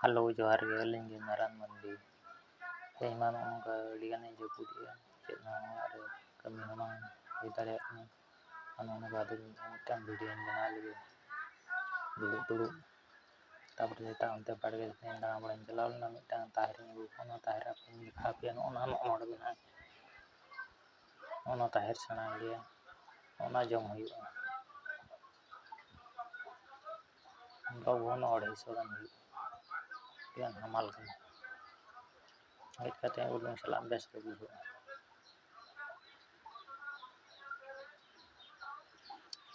Halo johar ge aling ge ngaran Mandi. Teh mah nongka digan jago dia. Cek nang ada kami memang kita lihat anu gadu tang video kenal ge. Dulu tapi kita ante padge nendang bulan jalal na mitang tahir ngu kono tahir apa ni kapian ona no bina. Ona tahir sana dia. Ona jom huyuga. Ono order sogan huyuga. Pian hamal kan. Ngit katanya ulun salam bes ke buku.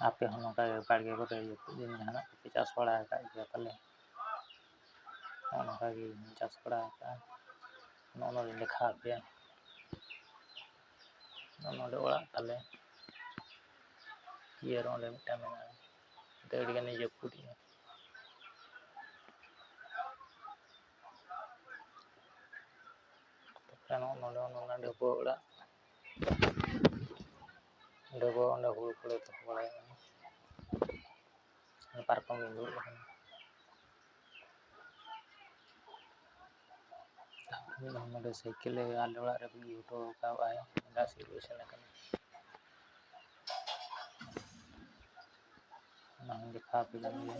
Ape hono ka padge ko din hana picas pala ka iya pale. Ono ka gi picas pala ka. Ono lekha pian. Ono de ora tale. Kier ole mitamena. Tadi kan jago dia. Kan ono na bola. Ndego onda hulu kulit bola. Par pemilu kan. Ini ada cycle ala ora re bi to ka ai da situation kan. Nang dekha pilan ni.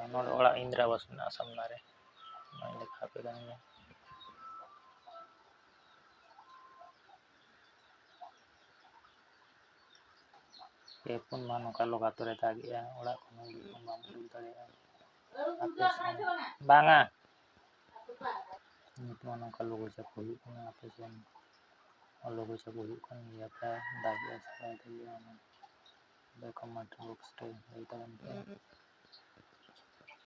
Ono ora Indra Wasna samnare. Nang dekha pilan ni. Pun mano kalau katore tagi ya ora kono mampu tadi ya. Banga. Ini mano kalau go jago kono apa sih? Kalau go jago kan ya pa dagi asal tadi ya. Ba comment box re itu kan.